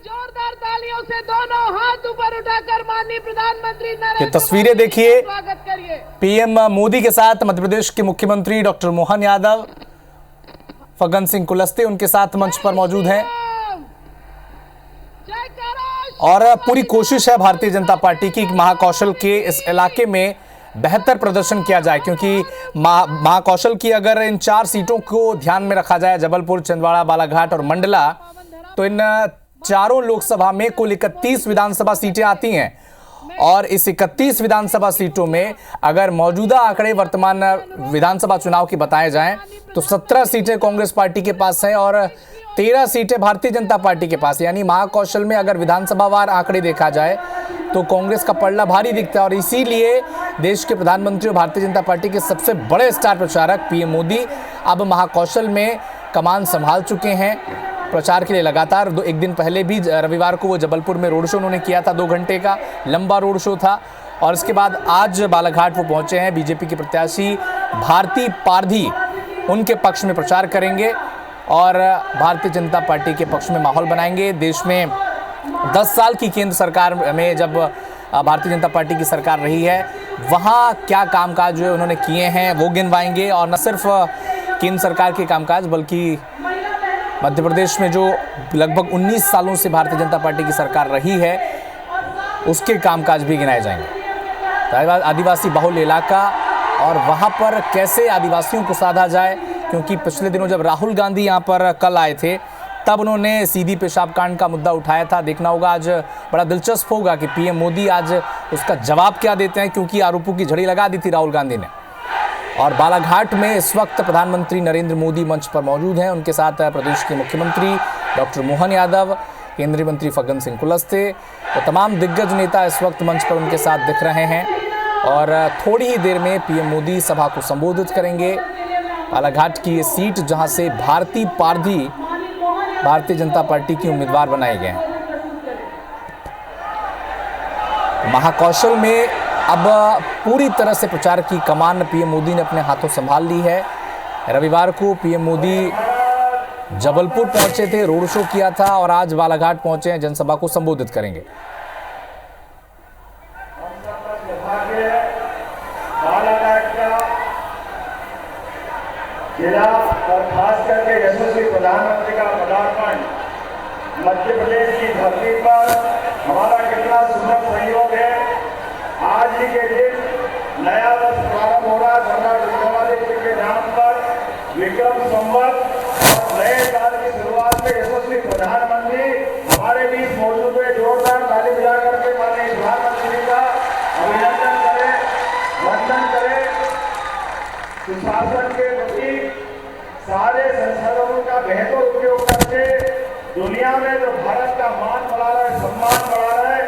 जोरदार तालियों से दोनों हाथ ऊपर उठाकर माननीय प्रधानमंत्री ये तस्वीरें देखिए, स्वागत करिए। पीएम मोदी के साथ मध्य प्रदेश के मुख्यमंत्री डॉक्टर मोहन यादव, फग्गन सिंह कुलस्ते उनके साथ मंच पर मौजूद हैं और पूरी कोशिश है भारतीय जनता पार्टी की महाकौशल के इस इलाके में बेहतर प्रदर्शन किया जाए, क्योंकि महाकौशल की अगर इन 4 सीटों को ध्यान में रखा जाए, जबलपुर, छिंदवाड़ा, बालाघाट और मंडला, तो इन चारों लोकसभा में कुल 31 विधानसभा सीटें आती हैं और इस 31 विधानसभा सीटों में अगर मौजूदा आंकड़े वर्तमान विधानसभा चुनाव की बताए जाएं तो 17 सीटें कांग्रेस पार्टी के पास हैं और 13 सीटें भारतीय जनता पार्टी के पास। यानी महाकौशल में अगर विधानसभा वार आंकड़े देखा जाए तो कांग्रेस का पलड़ा भारी दिखता है और इसीलिए देश के प्रधानमंत्री और भारतीय जनता पार्टी के सबसे बड़े स्टार प्रचारक पीएम मोदी अब महाकौशल में कमान संभाल चुके हैं प्रचार के लिए। लगातार एक दिन पहले भी रविवार को वो जबलपुर में रोड शो उन्होंने किया था, 2 घंटे का लंबा रोड शो था और इसके बाद आज बालाघाट वो पहुंचे हैं। बीजेपी के प्रत्याशी भारती पारधी उनके पक्ष में प्रचार करेंगे और भारतीय जनता पार्टी के पक्ष में माहौल बनाएंगे। देश में 10 साल की केंद्र सरकार में जब भारतीय जनता पार्टी की सरकार रही है, वहाँ क्या कामकाज जो है उन्होंने किए हैं वो गिनवाएंगे और न सिर्फ केंद्र सरकार के कामकाज बल्कि मध्य प्रदेश में जो लगभग 19 सालों से भारतीय जनता पार्टी की सरकार रही है उसके कामकाज भी गिनाए जाएंगे। आदिवासी बहुल इलाका और वहां पर कैसे आदिवासियों को साधा जाए, क्योंकि पिछले दिनों जब राहुल गांधी यहां पर कल आए थे तब उन्होंने सीधी पेशाब कांड का मुद्दा उठाया था। देखना होगा आज, बड़ा दिलचस्प होगा कि पीएम मोदी आज उसका जवाब क्या देते हैं, क्योंकि आरोपों की झड़ी लगा दी थी राहुल गांधी ने। और बालाघाट में इस वक्त प्रधानमंत्री नरेंद्र मोदी मंच पर मौजूद हैं, उनके साथ प्रदेश के मुख्यमंत्री डॉक्टर मोहन यादव, केंद्रीय मंत्री फग्गन सिंह कुलस्ते, तो तमाम दिग्गज नेता इस वक्त मंच पर उनके साथ दिख रहे हैं और थोड़ी ही देर में पीएम मोदी सभा को संबोधित करेंगे। बालाघाट की ये सीट जहां से भारती पारधी भारतीय जनता पार्टी की उम्मीदवार बनाए गए हैं। महाकौशल में अब पूरी तरह से प्रचार की कमान पीएम मोदी ने अपने हाथों संभाल ली है। रविवार को पीएम मोदी जबलपुर पहुंचे थे, रोड शो किया था और आज बालाघाट पहुंचे हैं, जनसभा को संबोधित करेंगे। जिला और खास करके यशस्वी प्रधानमंत्री का पदार्पण मध्य प्रदेश की धरती पर हमारा कितना सुंदर सहयोग है। आज ही के दिन नया वर्ष प्रारंभ हो रहा है सरदार विक्रमादित्य के नाम पर विक्रम संवत और नए साल की शुरुआत में यशस्वी प्रधानमंत्री हमारे बीच मौजूद हुए। जोरदार ताली बजा करके माननीय प्रधानमंत्री का अभिनंदन करें, वंदन करें। सुशासन के प्रति सारे संसाधनों का बेहतर उपयोग करके दुनिया में जो भारत का मान बढ़ा रहा है, सम्मान बढ़ा रहा है,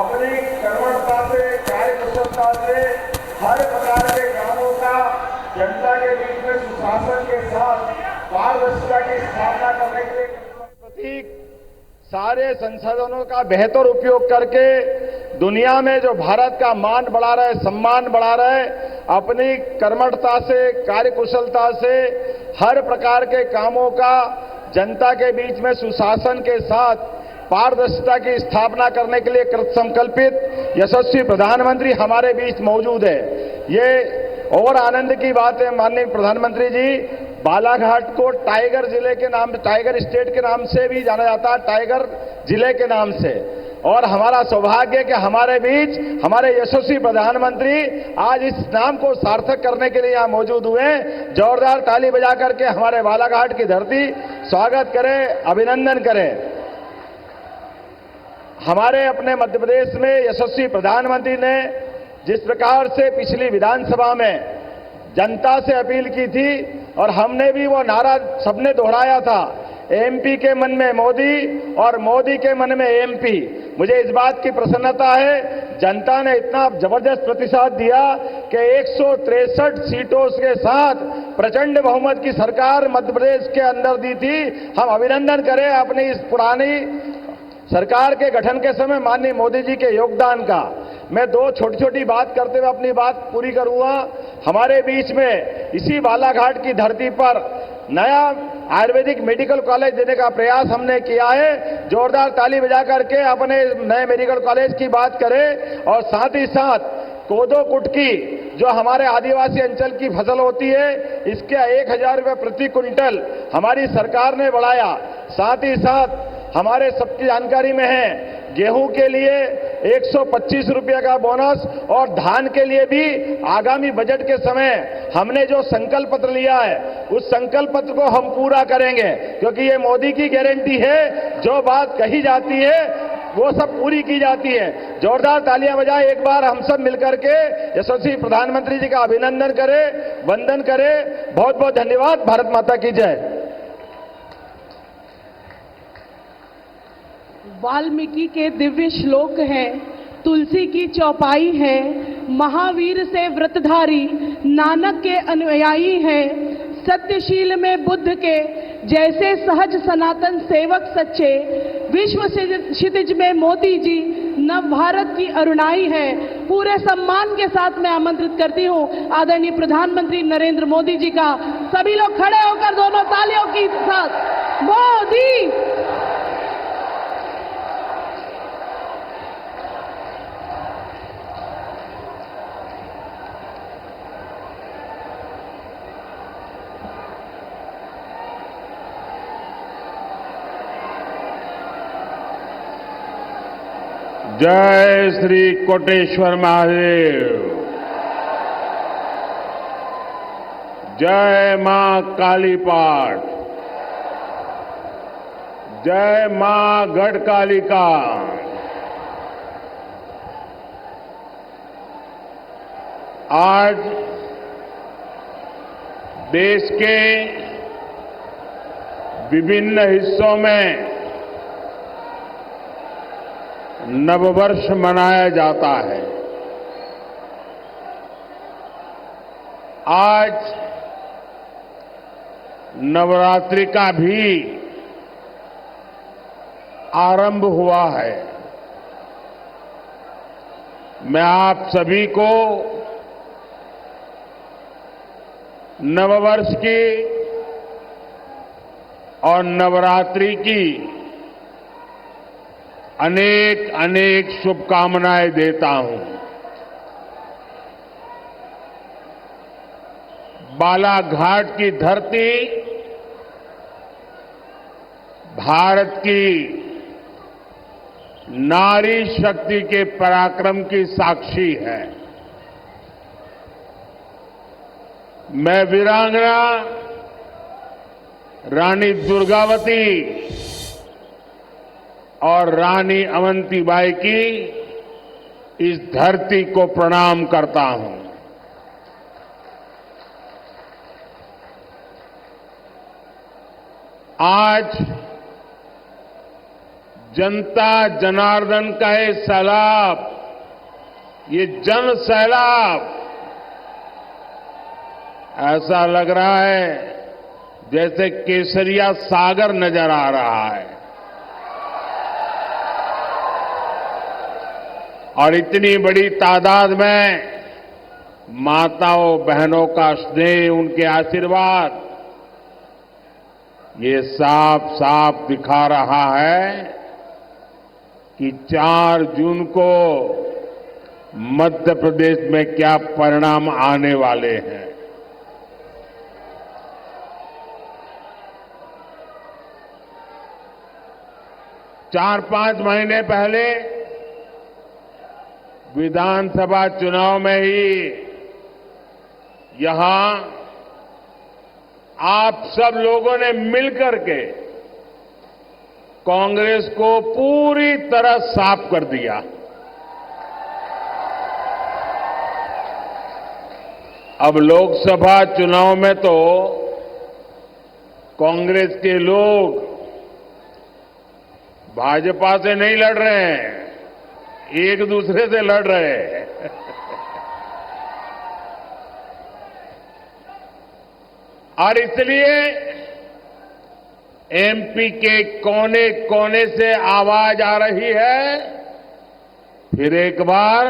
अपनी कर्मठता से, कार्यकुशलता से हर प्रकार के कामों का जनता के बीच में सुशासन के साथ पारदर्शिता की स्थापना करने के लिए प्रतीक सारे संसाधनों का बेहतर उपयोग करके दुनिया में जो भारत का मान बढ़ा रहा है, सम्मान बढ़ा रहा है, अपनी कर्मठता से, कार्यकुशलता से हर प्रकार के कामों का जनता के बीच में सुशासन के साथ पारदर्शिता की स्थापना करने के लिए कृत संकल्पित यशस्वी प्रधानमंत्री हमारे बीच मौजूद है। ये और आनंद की बात है माननीय प्रधानमंत्री जी, बालाघाट को टाइगर जिले के नाम, टाइगर स्टेट के नाम से भी जाना जाता है, टाइगर जिले के नाम से। और हमारा सौभाग्य है कि हमारे बीच हमारे यशस्वी प्रधानमंत्री आज इस नाम को सार्थक करने के लिए यहाँ मौजूद हुए हैं। जोरदार ताली बजा करके हमारे बालाघाट की धरती स्वागत करें, अभिनंदन करें। हमारे अपने मध्य प्रदेश में यशस्वी प्रधानमंत्री ने जिस प्रकार से पिछली विधानसभा में जनता से अपील की थी और हमने भी वो नारा सबने दोहराया था, एमपी के मन में मोदी और मोदी के मन में एमपी। मुझे इस बात की प्रसन्नता है, जनता ने इतना जबरदस्त प्रतिसाद दिया कि 163 सीटों के साथ प्रचंड बहुमत की सरकार मध्य प्रदेश के अंदर दी थी। हम अभिनंदन करें अपनी इस पुरानी सरकार के गठन के समय माननीय मोदी जी के योगदान का। मैं 2 छोटी छोटी बात करते हुए अपनी बात पूरी करूंगा। हमारे बीच में इसी बालाघाट की धरती पर नया आयुर्वेदिक मेडिकल कॉलेज देने का प्रयास हमने किया है। जोरदार ताली बजा करके अपने नए मेडिकल कॉलेज की बात करें। और साथ ही साथ कोदो कुटकी जो हमारे आदिवासी अंचल की फसल होती है, इसके 1,000 रुपये प्रति क्विंटल हमारी सरकार ने बढ़ाया। साथ ही साथ हमारे सबकी जानकारी में है, गेहूं के लिए 125 रुपये का बोनस और धान के लिए भी आगामी बजट के समय हमने जो संकल्प पत्र लिया है, उस संकल्प पत्र को हम पूरा करेंगे, क्योंकि ये मोदी की गारंटी है। जो बात कही जाती है वो सब पूरी की जाती है। जोरदार तालियां बजाएं। एक बार हम सब मिलकर के यशस्वी प्रधानमंत्री जी का अभिनंदन करें, वंदन करें। बहुत बहुत धन्यवाद। भारत माता की जय। वाल्मीकि के दिव्य श्लोक हैं, तुलसी की चौपाई है, महावीर से व्रतधारी नानक के अनुयायी हैं, सत्यशील में बुद्ध के जैसे सहज सनातन सेवक सच्चे, विश्व क्षितिज में मोदी जी नव भारत की अरुणाई है। पूरे सम्मान के साथ मैं आमंत्रित करती हूं आदरणीय प्रधानमंत्री नरेंद्र मोदी जी का। सभी लोग खड़े होकर दोनों तालियों के साथ मोदी। जय श्री कोटेश्वर महादेव। जय मां कालीपाट। जय मां गढ़कालिका। आज देश के विभिन्न हिस्सों में नववर्ष मनाया जाता है। आज नवरात्रि का भी आरंभ हुआ है। मैं आप सभी को नववर्ष की और नवरात्रि की अनेक अनेक शुभकामनाएं देता हूं। बालाघाट की धरती भारत की नारी शक्ति के पराक्रम की साक्षी है। मैं वीरांगना रानी दुर्गावती और रानी अवंतीबाई की इस धरती को प्रणाम करता हूं। आज जनता जनार्दन का ये सैलाब, ये जन सैलाब ऐसा लग रहा है जैसे केसरिया सागर नजर आ रहा है। और इतनी बड़ी तादाद में माताओं बहनों का स्नेह, उनके आशीर्वाद, ये साफ साफ दिखा रहा है कि 4 जून को मध्य प्रदेश में क्या परिणाम आने वाले हैं। चार 5 महीने पहले विधानसभा चुनाव में ही यहां आप सब लोगों ने मिलकर के कांग्रेस को पूरी तरह साफ कर दिया। अब लोकसभा चुनाव में तो कांग्रेस के लोग भाजपा से नहीं लड़ रहे हैं, एक दूसरे से लड़ रहे हैं। और इसलिए एमपी के कोने कोने से आवाज आ रही है, फिर एक बार,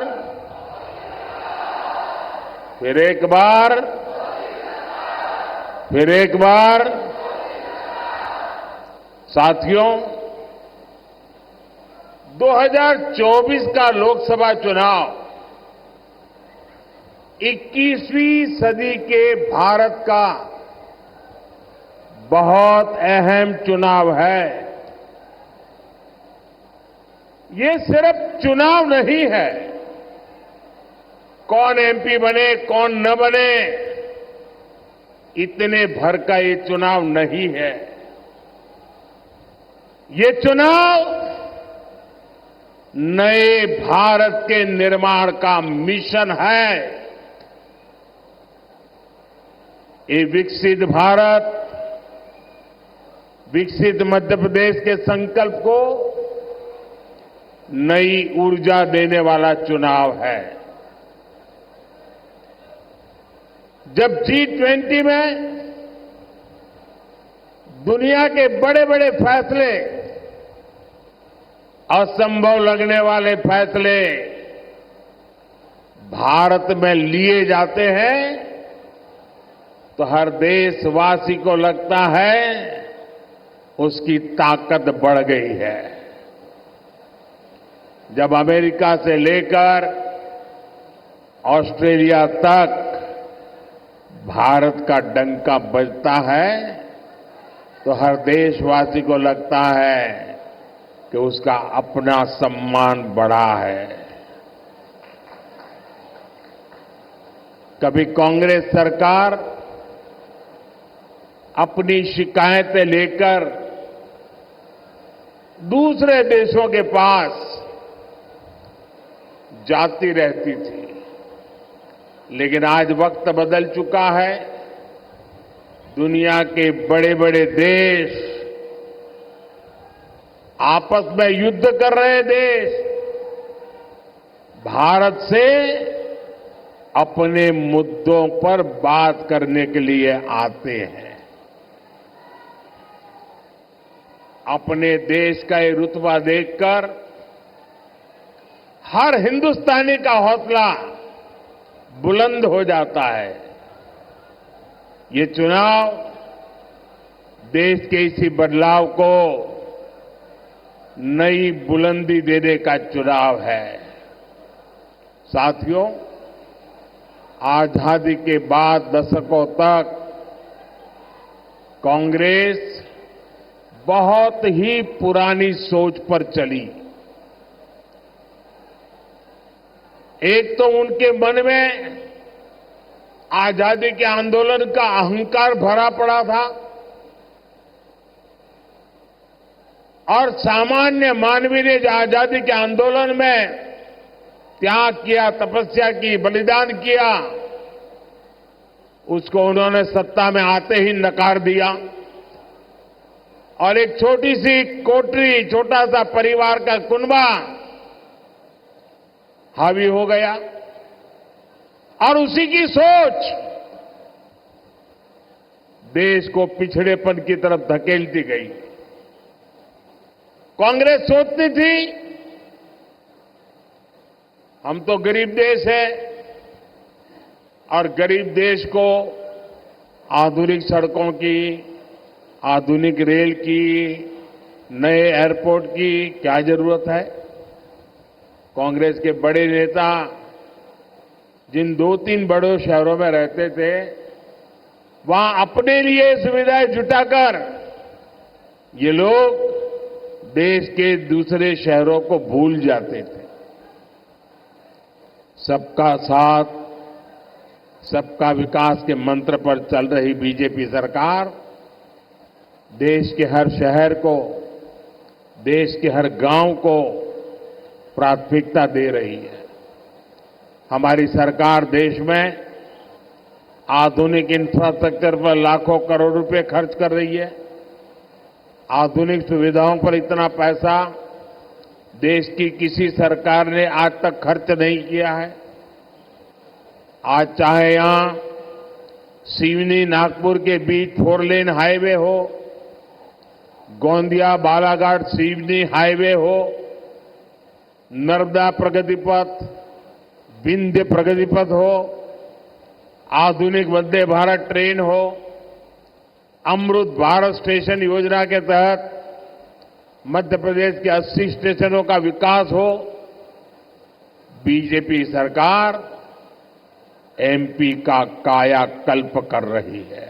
फिर एक बार, फिर एक बार साथियों, 2024 का लोकसभा चुनाव 21वीं सदी के भारत का बहुत अहम चुनाव है। ये सिर्फ चुनाव नहीं है, कौन एमपी बने कौन न बने इतने भर का ये चुनाव नहीं है। ये चुनाव नए भारत के निर्माण का मिशन है। ये विकसित भारत, विकसित मध्य प्रदेश के संकल्प को नई ऊर्जा देने वाला चुनाव है। जब G20 में दुनिया के बड़े बड़े फैसले, असंभव लगने वाले फैसले भारत में लिए जाते हैं तो हर देशवासी को लगता है उसकी ताकत बढ़ गई है। जब अमेरिका से लेकर ऑस्ट्रेलिया तक भारत का डंका बजता है तो हर देशवासी को लगता है कि उसका अपना सम्मान बढ़ा है। कभी कांग्रेस सरकार अपनी शिकायतें लेकर दूसरे देशों के पास जाती रहती थी, लेकिन आज वक्त बदल चुका है। दुनिया के बड़े बड़े देश, आपस में युद्ध कर रहे देश भारत से अपने मुद्दों पर बात करने के लिए आते हैं। अपने देश का ये रुतबा देखकर हर हिंदुस्तानी का हौसला बुलंद हो जाता है। ये चुनाव देश के इसी बदलाव को नई बुलंदी देने का चुनाव है। साथियों, आजादी के बाद दशकों तक कांग्रेस बहुत ही पुरानी सोच पर चली। एक तो उनके मन में आजादी के आंदोलन का अहंकार भरा पड़ा था और सामान्य मानवीय ने जो आजादी के आंदोलन में त्याग किया, तपस्या की, बलिदान किया, उसको उन्होंने सत्ता में आते ही नकार दिया और एक छोटी सी कोठरी, छोटा सा परिवार का कुनबा हावी हो गया और उसी की सोच देश को पिछड़ेपन की तरफ धकेलती गई। कांग्रेस सोचती थी हम तो गरीब देश है और गरीब देश को आधुनिक सड़कों की, आधुनिक रेल की, नए एयरपोर्ट की क्या जरूरत है। कांग्रेस के बड़े नेता जिन 2-3 बड़े शहरों में रहते थे, वहां अपने लिए सुविधाएं जुटाकर ये लोग देश के दूसरे शहरों को भूल जाते थे। सबका साथ, सबका विकास के मंत्र पर चल रही बीजेपी सरकार देश के हर शहर को, देश के हर गांव को प्राथमिकता दे रही है। हमारी सरकार देश में आधुनिक इंफ्रास्ट्रक्चर पर लाखों करोड़ रुपए खर्च कर रही है। आधुनिक सुविधाओं पर इतना पैसा देश की किसी सरकार ने आज तक खर्च नहीं किया है। आज चाहे यहां सिवनी नागपुर के बीच 4 लेन हाईवे हो, गोंदिया बालाघाट सिवनी हाईवे हो, नर्मदा प्रगति पथ, विंध्य प्रगति पथ हो, आधुनिक वंदे भारत ट्रेन हो, अमृत भारत स्टेशन योजना के तहत मध्य प्रदेश के 80 स्टेशनों का विकास हो, बीजेपी सरकार एमपी का कायाकल्प कर रही है।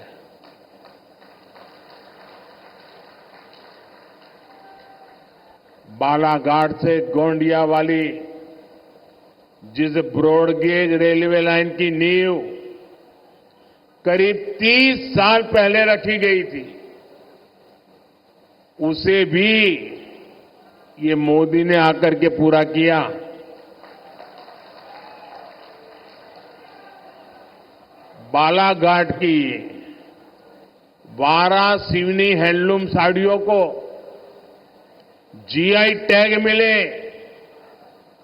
बालाघाट से गोंडिया वाली जिस ब्रॉडगेज रेलवे लाइन की नींव करीब 30 साल पहले रखी गई थी, उसे भी ये मोदी ने आकर के पूरा किया। बालाघाट की 12 सिवनी हैंडलूम साड़ियों को जीआई टैग मिले,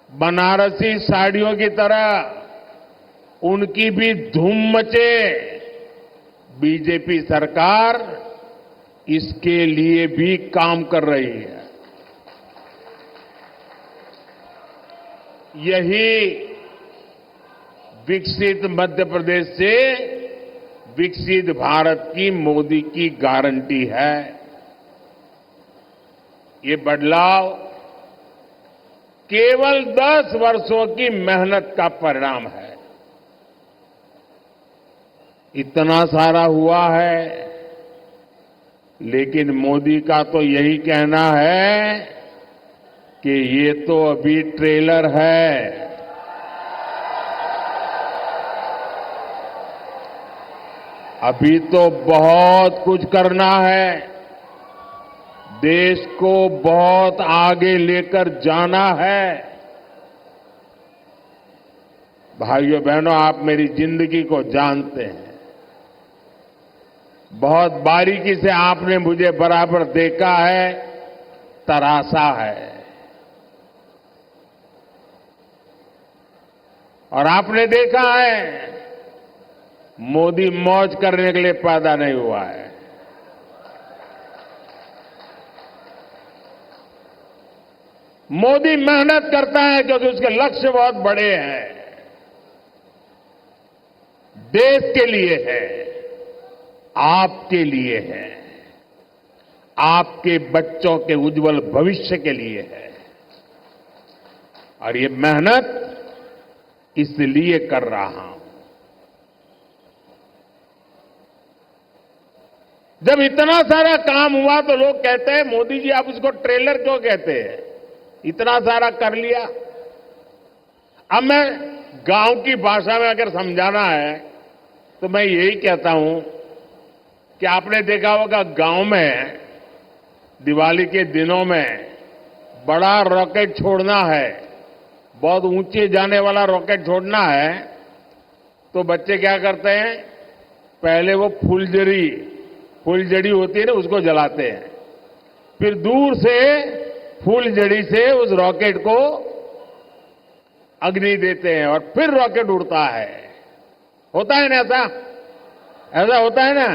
बनारसी साड़ियों की तरह उनकी भी धूम मचे। बीजेपी सरकार इसके लिए भी काम कर रही है। यही विकसित मध्य प्रदेश से विकसित भारत की मोदी की गारंटी है। ये बदलाव केवल 10 वर्षों की मेहनत का परिणाम है। इतना सारा हुआ है, लेकिन मोदी का तो यही कहना है कि ये तो अभी ट्रेलर है। अभी तो बहुत कुछ करना है, देश को बहुत आगे लेकर जाना है। भाइयों बहनों, आप मेरी जिंदगी को जानते हैं, बहुत बारीकी से आपने मुझे बराबर देखा है, तरासा है। और आपने देखा है, मोदी मौज करने के लिए पैदा नहीं हुआ है। मोदी मेहनत करता है क्योंकि उसके लक्ष्य बहुत बड़े हैं, देश के लिए है, आपके लिए है, आपके बच्चों के उज्जवल भविष्य के लिए है। और ये मेहनत इसलिए कर रहा हूं। जब इतना सारा काम हुआ तो लोग कहते हैं, मोदी जी आप उसको ट्रेलर क्यों कहते हैं, इतना सारा कर लिया। अब मैं गांव की भाषा में अगर समझाना है तो मैं यही कहता हूं कि आपने देखा होगा गांव में दिवाली के दिनों में बड़ा रॉकेट छोड़ना है, बहुत ऊंचे जाने वाला रॉकेट छोड़ना है, तो बच्चे क्या करते हैं, पहले वो फुलझड़ी होती है ना, उसको जलाते हैं, फिर दूर से फुलझड़ी से उस रॉकेट को अग्नि देते हैं और फिर रॉकेट उड़ता है। होता है ना ऐसा होता है ना।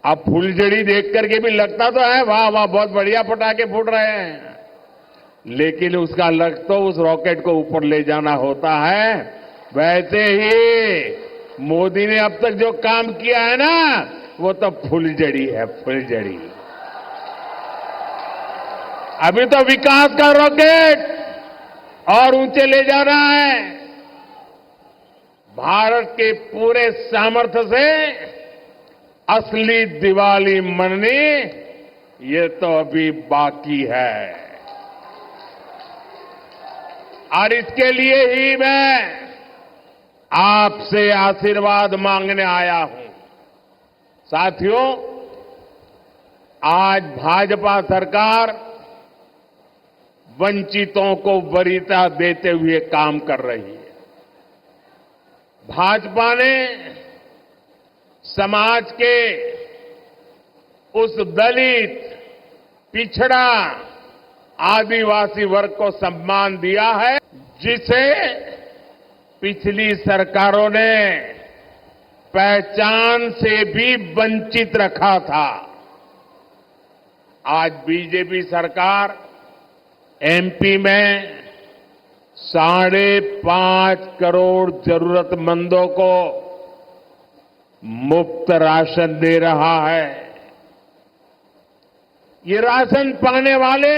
अब फुलझड़ी देख करके भी लगता तो है वाह वाह बहुत बढ़िया पटाखे फूट रहे हैं, लेकिन उसका लक्ष्य तो उस रॉकेट को ऊपर ले जाना होता है। वैसे ही मोदी ने अब तक जो काम किया है ना, वो तो फुलझड़ी है, फुलझड़ी। अभी तो विकास का रॉकेट और ऊंचे ले जाना है। भारत के पूरे सामर्थ्य से असली दिवाली मननी, ये तो अभी बाकी है। और इसके लिए ही मैं आपसे आशीर्वाद मांगने आया हूं। साथियों, आज भाजपा सरकार वंचितों को वरीयता देते हुए काम कर रही है। भाजपा ने समाज के उस दलित, पिछड़ा, आदिवासी वर्ग को सम्मान दिया है जिसे पिछली सरकारों ने पहचान से भी वंचित रखा था। आज बीजेपी सरकार एमपी में 5.5 करोड़ जरूरतमंदों को मुफ्त राशन दे रहा है। ये राशन पाने वाले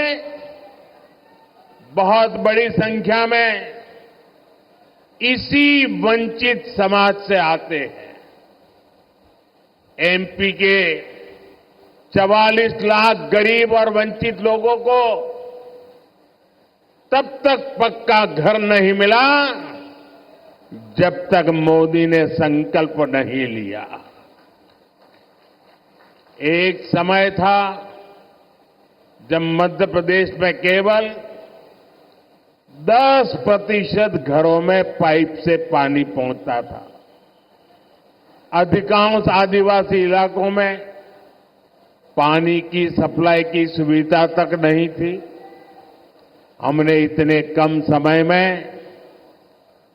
बहुत बड़ी संख्या में इसी वंचित समाज से आते हैं। एमपी के 44 लाख गरीब और वंचित लोगों को तब तक पक्का घर नहीं मिला जब तक मोदी ने संकल्प नहीं लिया। एक समय था जब मध्य प्रदेश में केवल 10% घरों में पाइप से पानी पहुंचता था। अधिकांश आदिवासी इलाकों में पानी की सप्लाई की सुविधा तक नहीं थी। हमने इतने कम समय में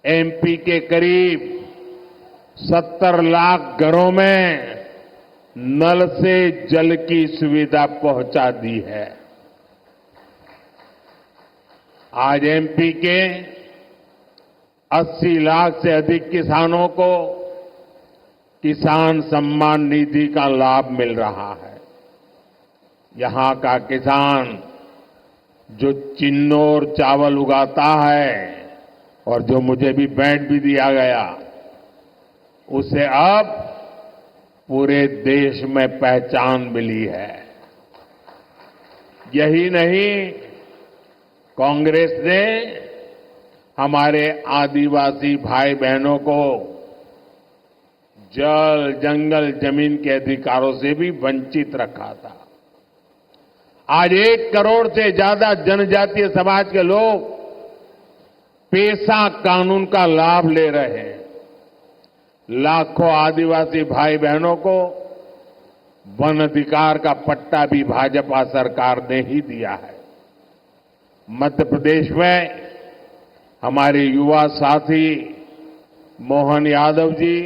एमपी के करीब 70 लाख घरों में नल से जल की सुविधा पहुंचा दी है। आज एमपी के 80 लाख से अधिक किसानों को किसान सम्मान निधि का लाभ मिल रहा है। यहां का किसान जो चिन्नौर चावल उगाता है और जो मुझे भी बैट भी दिया गया, उसे अब पूरे देश में पहचान मिली है। यही नहीं, कांग्रेस ने हमारे आदिवासी भाई बहनों को जल, जंगल, जमीन के अधिकारों से भी वंचित रखा था। आज 1 करोड़ से ज्यादा जनजातीय समाज के लोग पेशा कानून का लाभ ले रहे हैं। लाखों आदिवासी भाई बहनों को वन अधिकार का पट्टा भी भाजपा सरकार ने ही दिया है। मध्य प्रदेश में हमारे युवा साथी मोहन यादव जी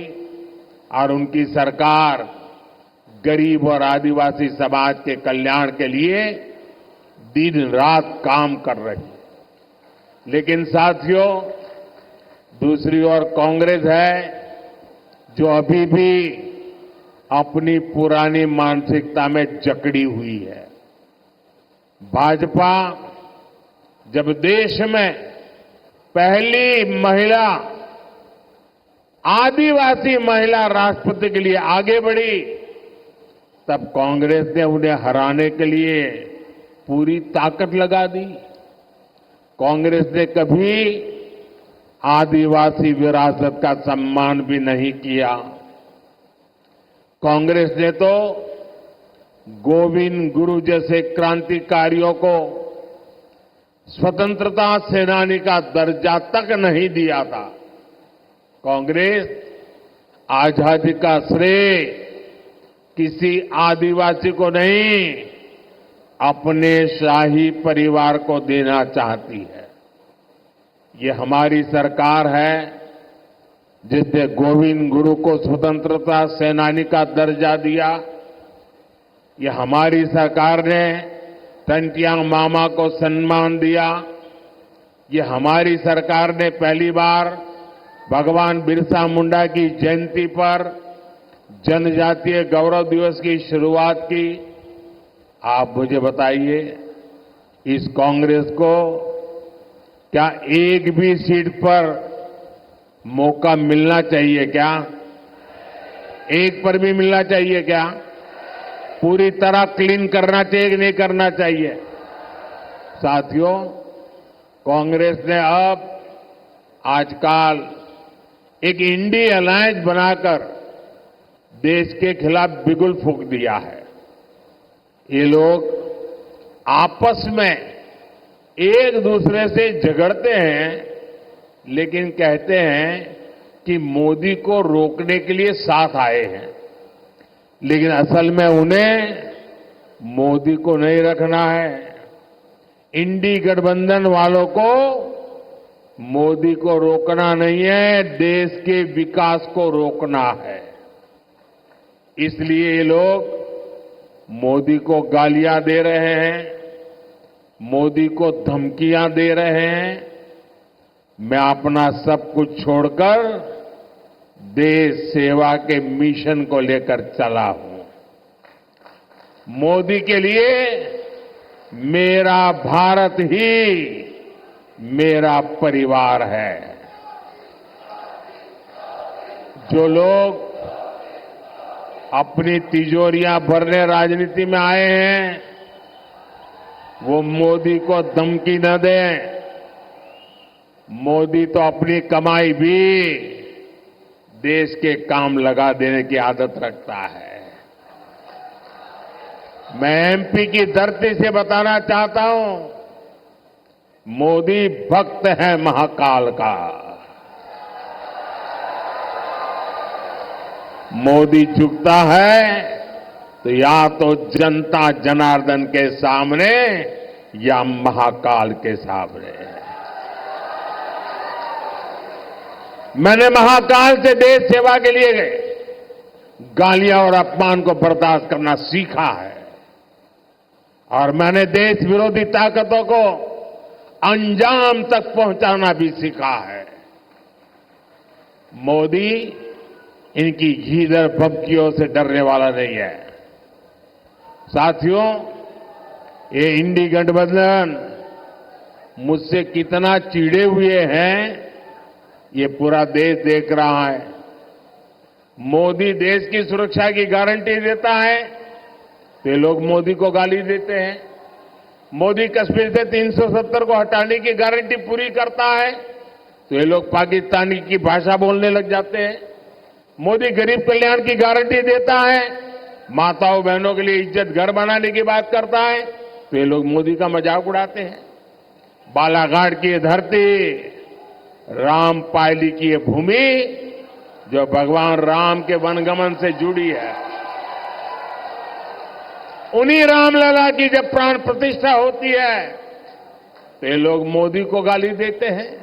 और उनकी सरकार गरीब और आदिवासी समाज के कल्याण के लिए दिन रात काम कर रही है। लेकिन साथियों, दूसरी ओर कांग्रेस है जो अभी भी अपनी पुरानी मानसिकता में जकड़ी हुई है। भाजपा जब देश में पहली महिला, आदिवासी महिला राष्ट्रपति के लिए आगे बढ़ी, तब कांग्रेस ने उन्हें हराने के लिए पूरी ताकत लगा दी। कांग्रेस ने कभी आदिवासी विरासत का सम्मान भी नहीं किया। कांग्रेस ने तो गोविंद गुरु जैसे क्रांतिकारियों को स्वतंत्रता सेनानी का दर्जा तक नहीं दिया था। कांग्रेस आजादी का श्रेय किसी आदिवासी को नहीं, अपने शाही परिवार को देना चाहती है। ये हमारी सरकार है जिसने गोविंद गुरु को स्वतंत्रता सेनानी का दर्जा दिया। ये हमारी सरकार ने तंटियांग मामा को सम्मान दिया। ये हमारी सरकार ने पहली बार भगवान बिरसा मुंडा की जयंती पर जनजातीय गौरव दिवस की शुरुआत की। आप मुझे बताइए, इस कांग्रेस को क्या एक भी सीट पर मौका मिलना चाहिए क्या? एक पर भी मिलना चाहिए क्या? पूरी तरह क्लीन करना चाहिए कि नहीं करना चाहिए? साथियों, कांग्रेस ने अब आजकल एक इंडी अलायंस बनाकर देश के खिलाफ बिगुल फूंक दिया है। ये लोग आपस में एक दूसरे से झगड़ते हैं, लेकिन कहते हैं कि मोदी को रोकने के लिए साथ आए हैं, लेकिन असल में उन्हें मोदी को नहीं रखना है। इंडी गठबंधन वालों को मोदी को रोकना नहीं है, देश के विकास को रोकना है। इसलिए ये लोग मोदी को गालियां दे रहे हैं, मोदी को धमकियां दे रहे हैं। मैं अपना सब कुछ छोड़कर देश सेवा के मिशन को लेकर चला हूं। मोदी के लिए मेरा भारत ही मेरा परिवार है। जो लोग अपनी तिजोरियां भरने राजनीति में आए हैं, वो मोदी को धमकी न दें। मोदी तो अपनी कमाई भी देश के काम लगा देने की आदत रखता है। मैं एमपी की धरती से बताना चाहता हूं, मोदी भक्त है महाकाल का। मोदी झुकता है तो या तो जनता जनार्दन के सामने या महाकाल के सामने। मैंने महाकाल से देश सेवा के लिए गालियां और अपमान को बर्दाश्त करना सीखा है, और मैंने देश विरोधी ताकतों को अंजाम तक पहुंचाना भी सीखा है। मोदी इनकी घीधर भभकियों से डरने वाला नहीं है। साथियों, ये इंडी गठबंधन मुझसे कितना चिढ़े हुए हैं, ये पूरा देश देख रहा है। मोदी देश की सुरक्षा की गारंटी देता है तो ये लोग मोदी को गाली देते हैं। मोदी कश्मीर से 370 को हटाने की गारंटी पूरी करता है तो ये लोग पाकिस्तानी की भाषा बोलने लग जाते हैं। मोदी गरीब कल्याण की गारंटी देता है, माताओं बहनों के लिए इज्जत घर बनाने की बात करता है तो ये लोग मोदी का मजाक उड़ाते हैं। बालाघाट की ये धरती, राम पायली की ये भूमि जो भगवान राम के वनगमन से जुड़ी है, उन्हीं रामलला की जब प्राण प्रतिष्ठा होती है तो ये लोग मोदी को गाली देते हैं।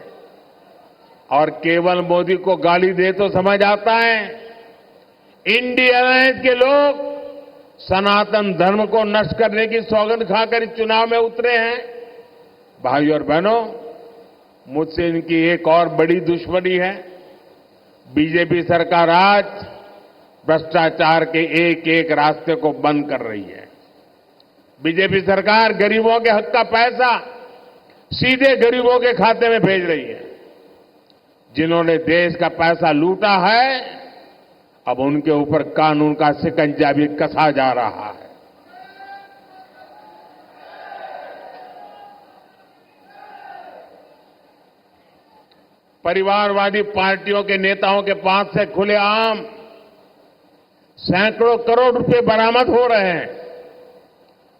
और केवल मोदी को गाली दे तो समझ आता है, इंडिया अलायंस के लोग सनातन धर्म को नष्ट करने की सौगंध खाकर इस चुनाव में उतरे हैं। भाइयों और बहनों, मुझसे इनकी एक और बड़ी दुश्मनी है। बीजेपी सरकार आज भ्रष्टाचार के एक एक रास्ते को बंद कर रही है। बीजेपी सरकार गरीबों के हक का पैसा सीधे गरीबों के खाते में भेज रही है। जिन्होंने देश का पैसा लूटा है, अब उनके ऊपर कानून का शिकंजा भी कसा जा रहा है। परिवारवादी पार्टियों के नेताओं के पास से खुलेआम सैकड़ों करोड़ रुपए बरामद हो रहे हैं।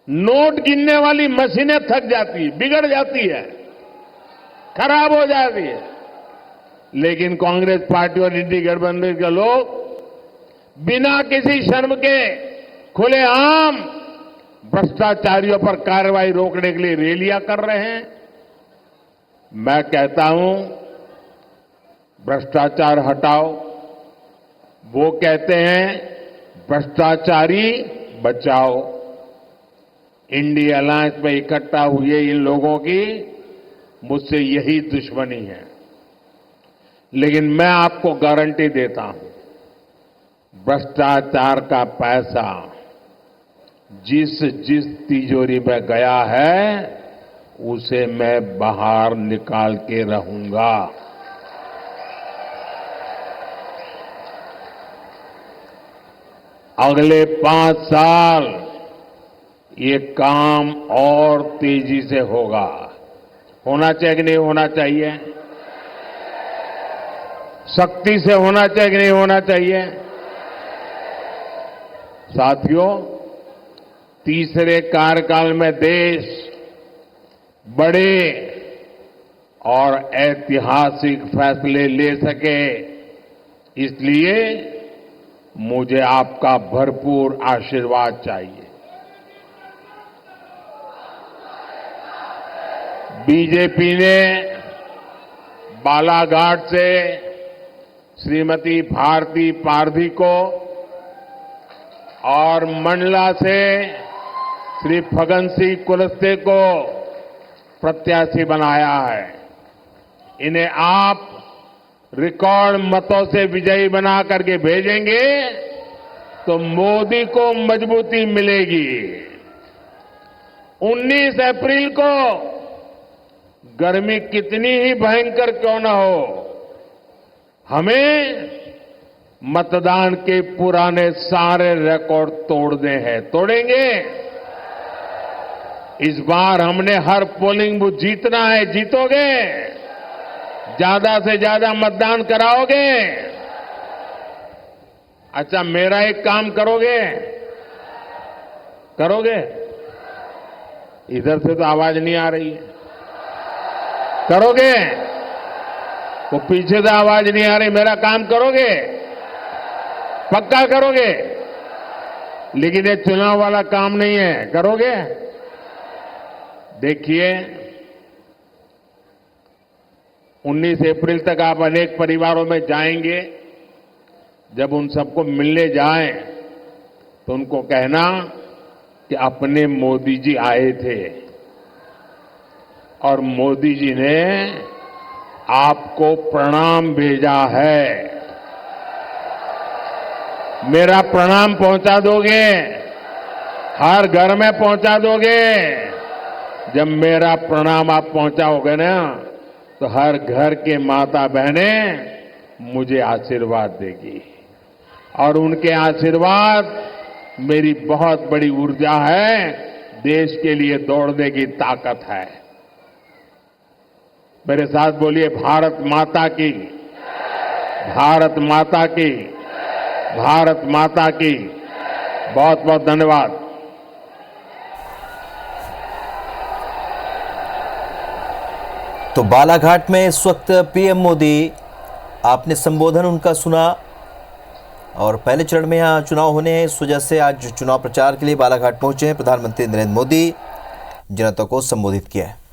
नोट गिनने वाली मशीनें थक जाती, बिगड़ जाती है, खराब हो जाती है, लेकिन कांग्रेस पार्टी और इंडी गठबंधन के लोग बिना किसी शर्म के खुलेआम भ्रष्टाचारियों पर कार्रवाई रोकने के लिए रैलियां कर रहे हैं। मैं कहता हूं, भ्रष्टाचार हटाओ। वो कहते हैं भ्रष्टाचारी बचाओ। इंडिया अलायंस में इकट्ठा हुए इन लोगों की मुझसे यही दुश्मनी है। लेकिन मैं आपको गारंटी देता हूं, भ्रष्टाचार का पैसा जिस जिस तिजोरी में गया है उसे मैं बाहर निकाल के रहूंगा। अगले 5 साल ये काम और तेजी से होगा। होना चाहिए कि नहीं होना चाहिए? सख्ती से होना चाहिए कि नहीं होना चाहिए? साथियों, तीसरे कार्यकाल में देश बड़े और ऐतिहासिक फैसले ले सके, इसलिए मुझे आपका भरपूर आशीर्वाद चाहिए। बीजेपी ने बालाघाट से श्रीमती भारती पारधी को और मंडला से श्री फगन सिंह कुलस्ते को प्रत्याशी बनाया है। इन्हें आप रिकॉर्ड मतों से विजयी बना करके भेजेंगे तो मोदी को मजबूती मिलेगी। 19 अप्रैल को गर्मी कितनी ही भयंकर क्यों न हो, हमें मतदान के पुराने सारे रिकॉर्ड तोड़ने हैं। तोड़ेंगे। इस बार हमने हर पोलिंग बूथ जीतना है। जीतोगे? ज्यादा से ज्यादा मतदान कराओगे? अच्छा, मेरा एक काम करोगे? करोगे? इधर से तो आवाज नहीं आ रही है। करोगे? वो पीछे से आवाज नहीं आ रही। मेरा काम करोगे? पक्का करोगे? लेकिन ये चुनाव वाला काम नहीं है। करोगे? देखिए, 19 अप्रैल तक आप अनेक परिवारों में जाएंगे। जब उन सबको मिलने जाएं तो उनको कहना कि अपने मोदी जी आए थे और मोदी जी ने आपको प्रणाम भेजा है। मेरा प्रणाम पहुंचा दोगे? हर घर में पहुंचा दोगे? जब मेरा प्रणाम आप पहुंचाओगे ना, तो हर घर के माता बहनें मुझे आशीर्वाद देगी और उनके आशीर्वाद मेरी बहुत बड़ी ऊर्जा है, देश के लिए दौड़ने की ताकत है। मेरे साथ बोलिए, भारत माता की, भारत माता की, भारत माता की। बहुत बहुत धन्यवाद। तो बालाघाट में इस वक्त पीएम मोदी, आपने संबोधन उनका सुना और पहले चरण में यहाँ चुनाव होने हैं, इस वजह से आज चुनाव प्रचार के लिए बालाघाट पहुंचे हैं प्रधानमंत्री नरेंद्र मोदी, जनता को संबोधित किया है।